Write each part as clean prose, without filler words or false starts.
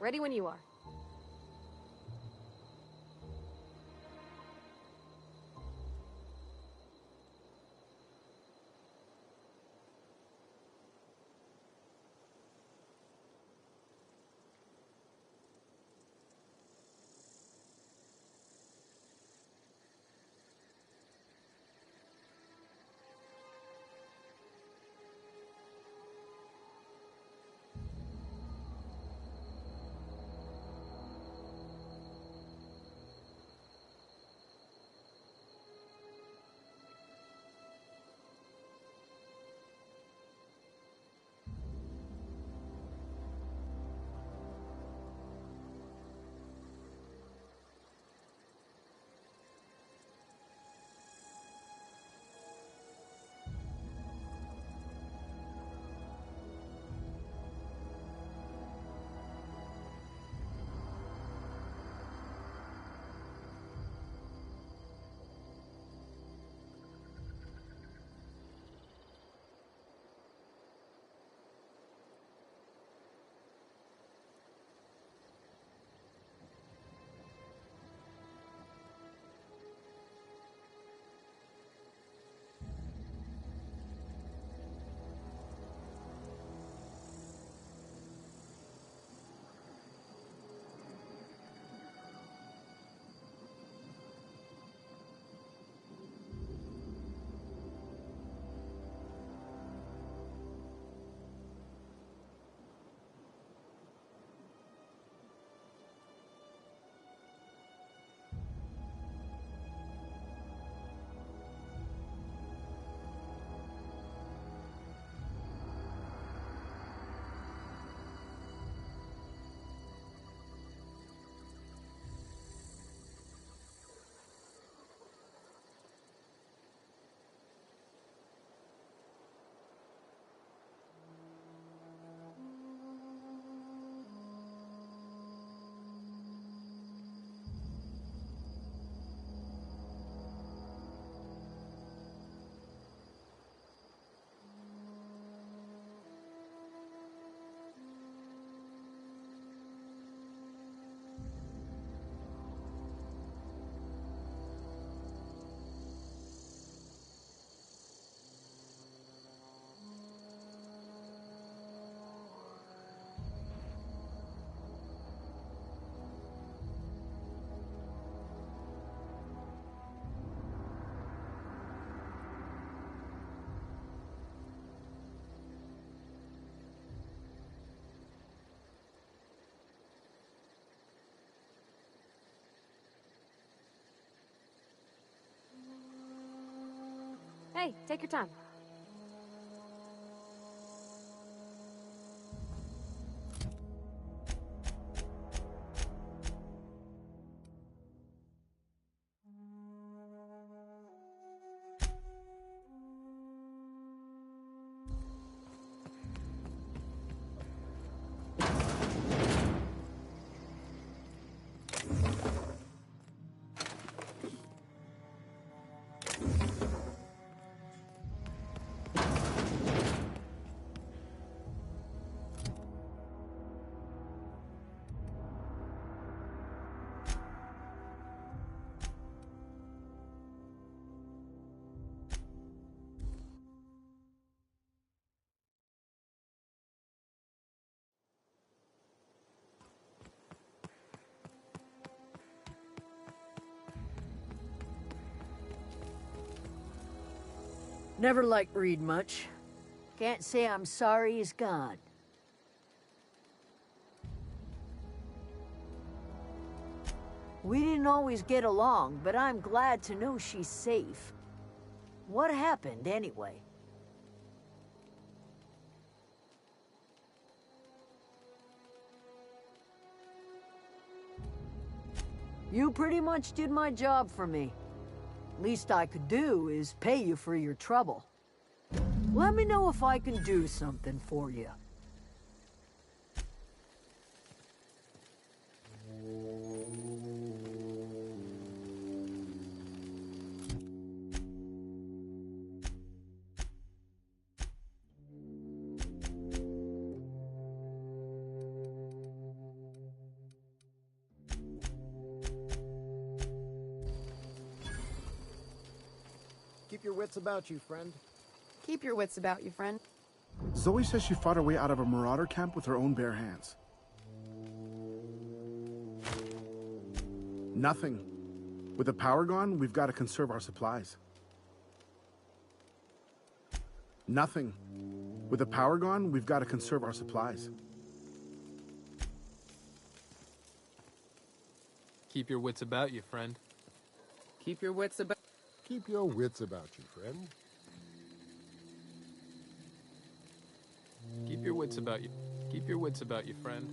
Ready when you are. Hey, take your time. Never liked Reed much. Can't say I'm sorry he's gone. We didn't always get along, but I'm glad to know she's safe. What happened, anyway? You pretty much did my job for me. Least I could do is pay you for your trouble. Let me know if I can do something for you. your wits about you, friend. Keep your wits about you, friend. Zoe says she fought her way out of a marauder camp with her own bare hands. Nothing. With the power gone, we've got to conserve our supplies. Nothing. With the power gone, we've got to conserve our supplies. Keep your wits about you, friend. Keep your wits about. Keep your wits about you, friend. Keep your wits about you. Keep your wits about you, friend.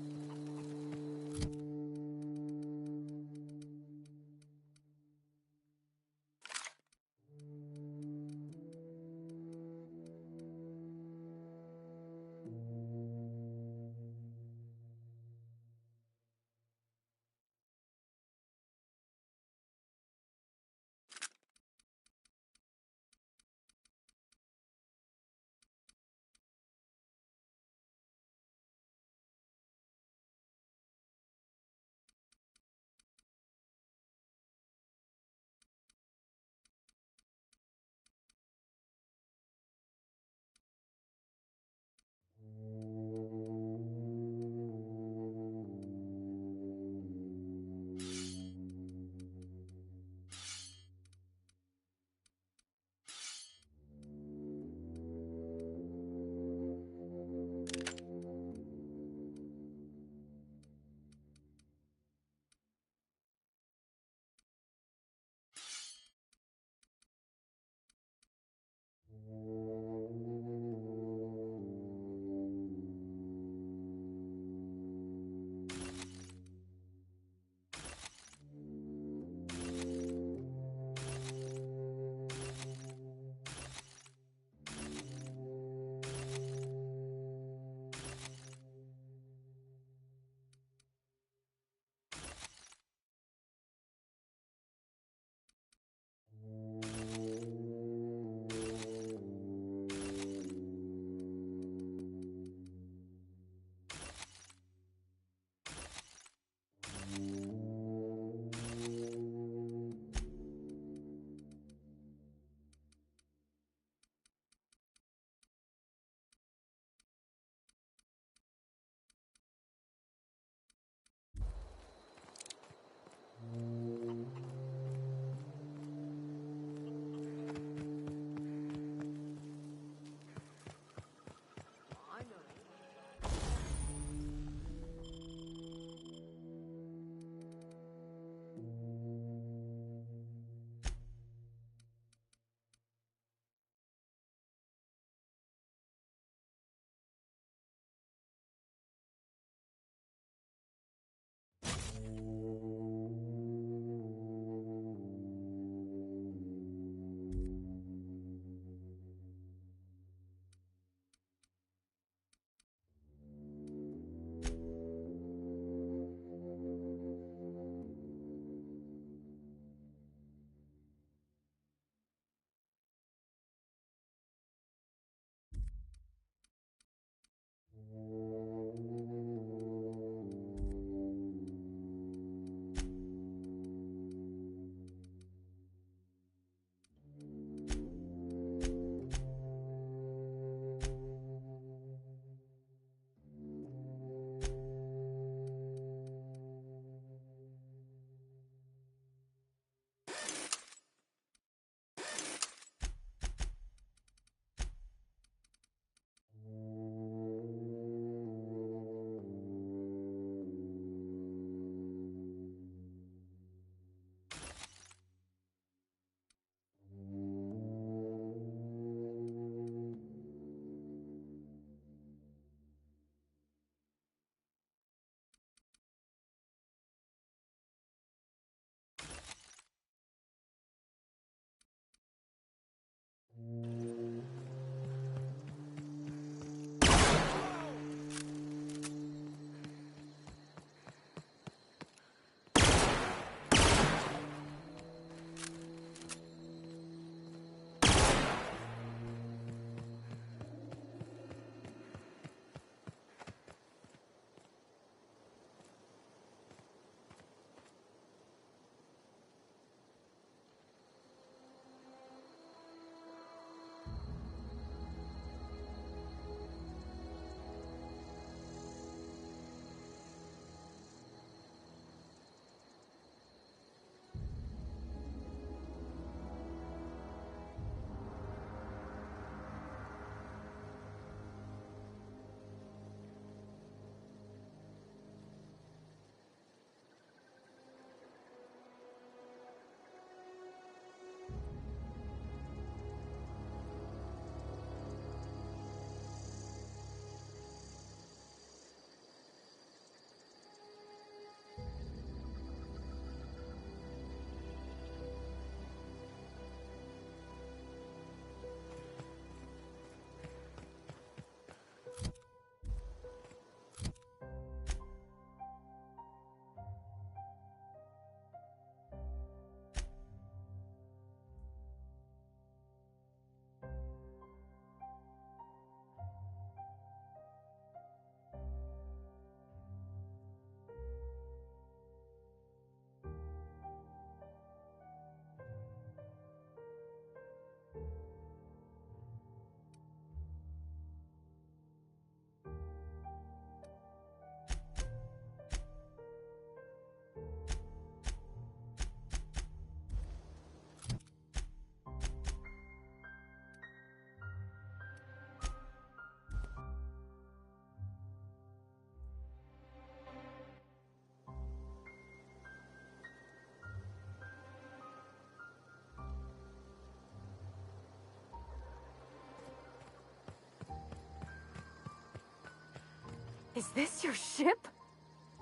Is this your ship?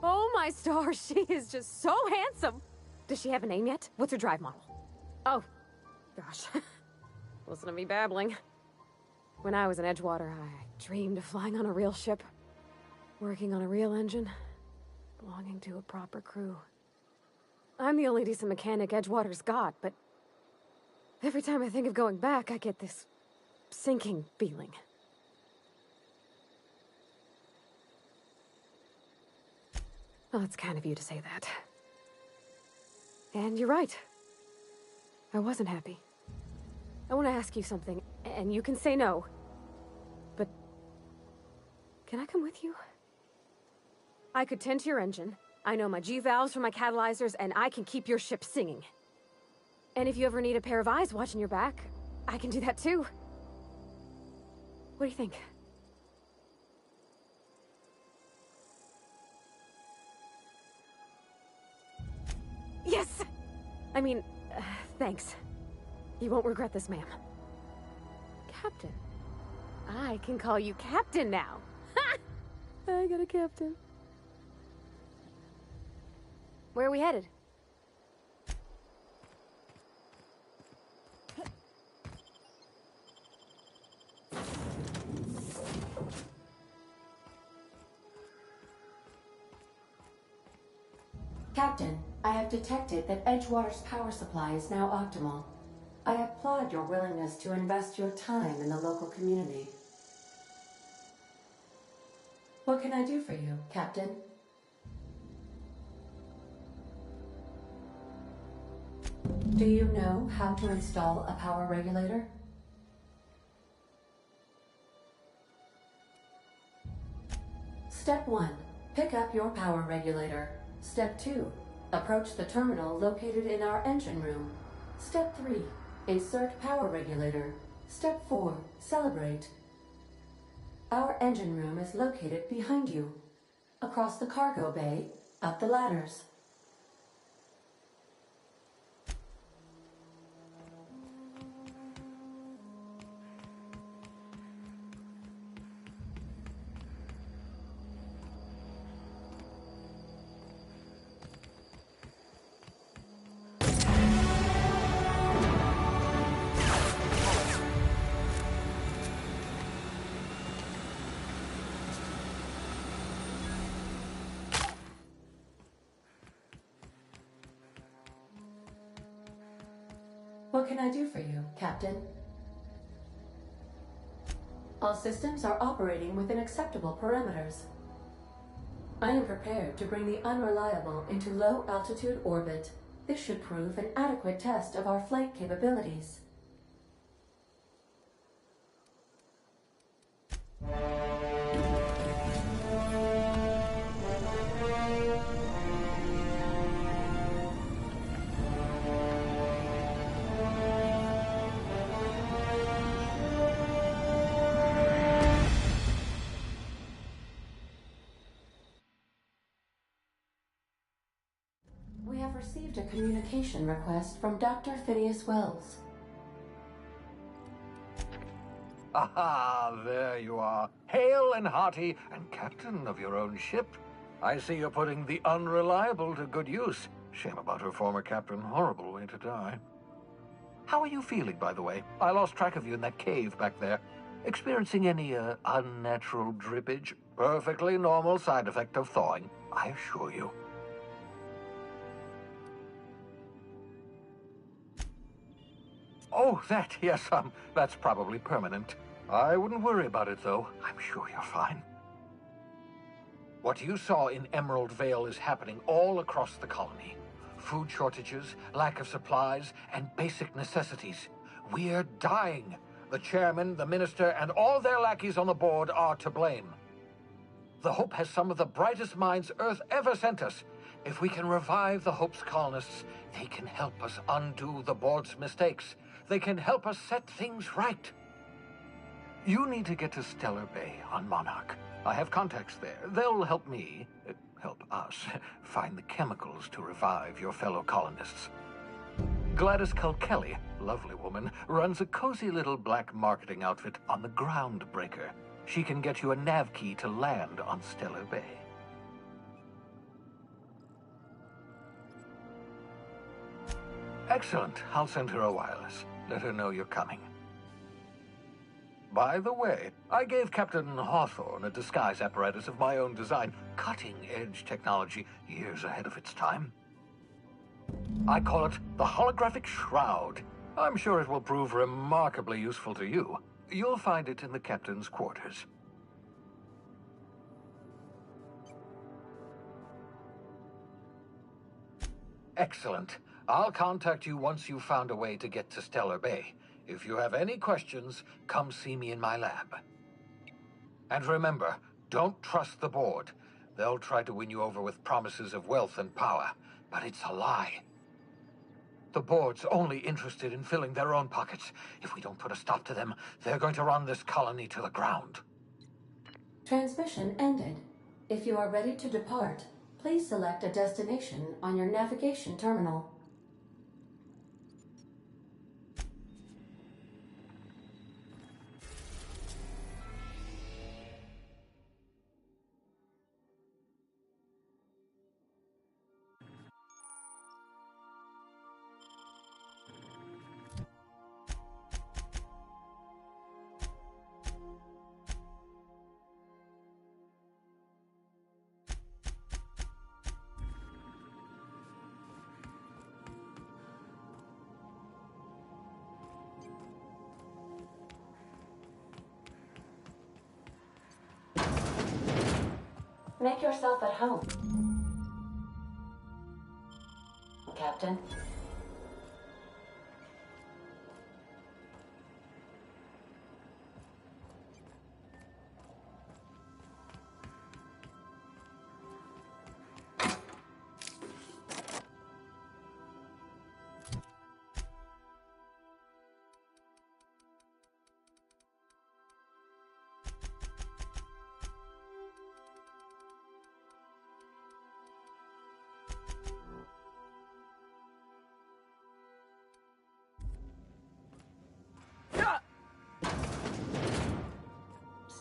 Oh my stars, she is just so handsome. Does she have a name yet? What's her drive model? Oh, gosh. Listen to me babbling. When I was in Edgewater, I dreamed of flying on a real ship, working on a real engine, belonging to a proper crew. I'm the only decent mechanic Edgewater's got, but every time I think of going back, I get this sinking feeling. Well, it's kind of you to say that. And you're right. I wasn't happy. I want to ask you something, and you can say no. But can I come with you? I could tend to your engine. I know my G-valves from my catalyzers, and I can keep your ship singing. And if you ever need a pair of eyes watching your back, I can do that too. What do you think? Yes! I mean, thanks. You won't regret this, ma'am. Captain. I can call you Captain now. Ha! I got a captain. Where are we headed? Captain, I have detected that Edgewater's power supply is now optimal. I applaud your willingness to invest your time in the local community. What can I do for you, Captain? Do you know how to install a power regulator? Step 1. Pick up your power regulator. Step 2. Approach the terminal located in our engine room. Step 3. Insert power regulator. Step 4. Celebrate. Our engine room is located behind you. Across the cargo bay, up the ladders. What can I do for you, Captain? All systems are operating within acceptable parameters. I am prepared to bring the Unreliable into low-altitude orbit. This should prove an adequate test of our flight capabilities. We have received a communication request from Dr. Phineas Wells. Aha, there you are. Hale and hearty, and captain of your own ship. I see you're putting the Unreliable to good use. Shame about her former captain. Horrible way to die. How are you feeling, by the way? I lost track of you in that cave back there. Experiencing any, unnatural drippage? Perfectly normal side effect of thawing, I assure you. Oh, that, yes, that's probably permanent. I wouldn't worry about it, though. I'm sure you're fine. What you saw in Emerald Vale is happening all across the colony. Food shortages, lack of supplies, and basic necessities. We're dying. The chairman, the minister, and all their lackeys on the board are to blame. The Hope has some of the brightest minds Earth ever sent us. If we can revive the Hope's colonists, they can help us undo the board's mistakes. They can help us set things right. You need to get to Stellar Bay on Monarch. I have contacts there. They'll help me, help us, find the chemicals to revive your fellow colonists. Gladys Culkelly, lovely woman, runs a cozy little black marketing outfit on the Groundbreaker. She can get you a nav key to land on Stellar Bay. Excellent. I'll send her a wireless. Let her know you're coming. By the way, I gave Captain Hawthorne a disguise apparatus of my own design. Cutting-edge technology, years ahead of its time. I call it the Holographic Shroud. I'm sure it will prove remarkably useful to you. You'll find it in the captain's quarters. Excellent. I'll contact you once you've found a way to get to Stellar Bay. If you have any questions, come see me in my lab. And remember, don't trust the board. They'll try to win you over with promises of wealth and power, but it's a lie. The board's only interested in filling their own pockets. If we don't put a stop to them, they're going to run this colony to the ground. Transmission ended. If you are ready to depart, please select a destination on your navigation terminal. Make yourself at home, Captain.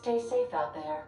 Stay safe out there.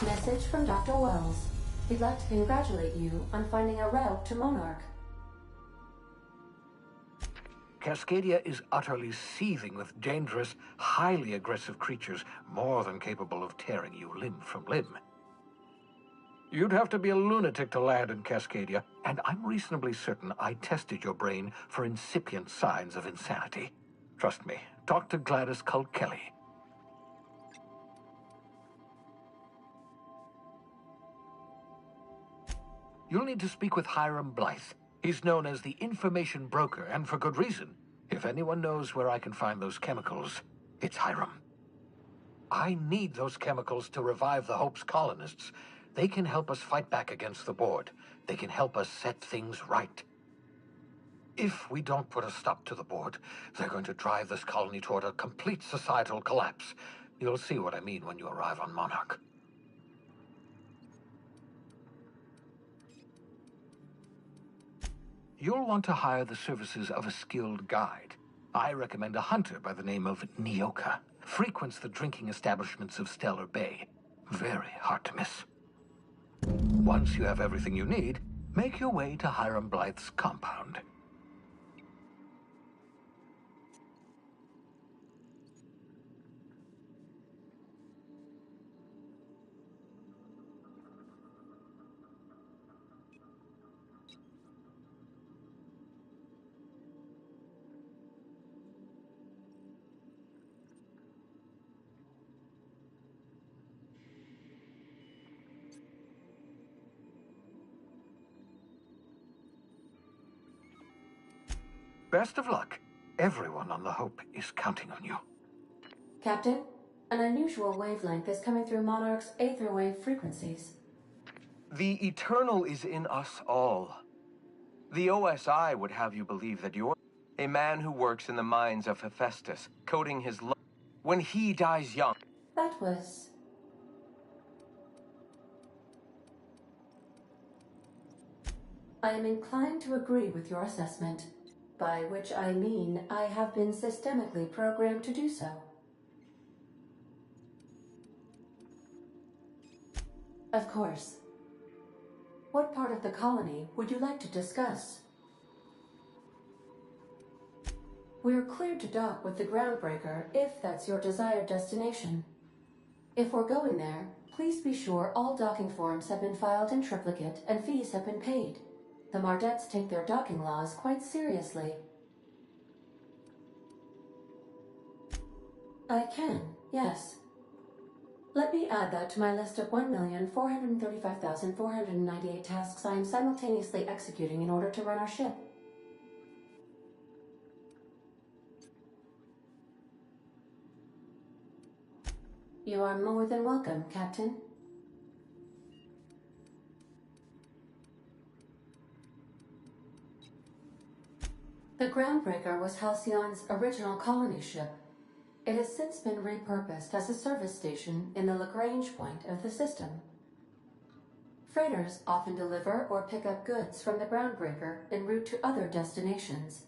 Message from Dr. Wells. He'd like to congratulate you on finding a route to Monarch. Cascadia is utterly seething with dangerous, highly aggressive creatures, more than capable of tearing you limb from limb. You'd have to be a lunatic to land in Cascadia, and I'm reasonably certain I tested your brain for incipient signs of insanity. Trust me, talk to Gladys Culkelly. You'll need to speak with Hiram Blythe. He's known as the information broker, and for good reason. If anyone knows where I can find those chemicals, it's Hiram. I need those chemicals to revive the Hope's colonists. They can help us fight back against the board. They can help us set things right. If we don't put a stop to the board, they're going to drive this colony toward a complete societal collapse. You'll see what I mean when you arrive on Monarch. You'll want to hire the services of a skilled guide. I recommend a hunter by the name of Nyoka. Frequents the drinking establishments of Stellar Bay. Very hard to miss. Once you have everything you need, make your way to Hiram Blythe's compound. Best of luck. Everyone on the Hope is counting on you. Captain, an unusual wavelength is coming through Monarch's aether wave frequencies. The eternal is in us all. The OSI would have you believe that you're a man who works in the mines of Hephaestus, coating his love when he dies young. That was... I am inclined to agree with your assessment, by which I mean I have been systemically programmed to do so. Of course. What part of the colony would you like to discuss? We're cleared to dock with the Groundbreaker if that's your desired destination. If we're going there, please be sure all docking forms have been filed in triplicate and fees have been paid. The Mardettes take their docking laws quite seriously. I can, yes. Let me add that to my list of 1,435,498 tasks I am simultaneously executing in order to run our ship. You are more than welcome, Captain. The Groundbreaker was Halcyon's original colony ship. It has since been repurposed as a service station in the Lagrange point of the system. Freighters often deliver or pick up goods from the Groundbreaker en route to other destinations.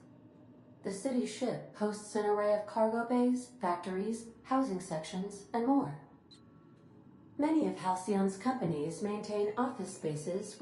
The city ship hosts an array of cargo bays, factories, housing sections, and more. Many of Halcyon's companies maintain office spaces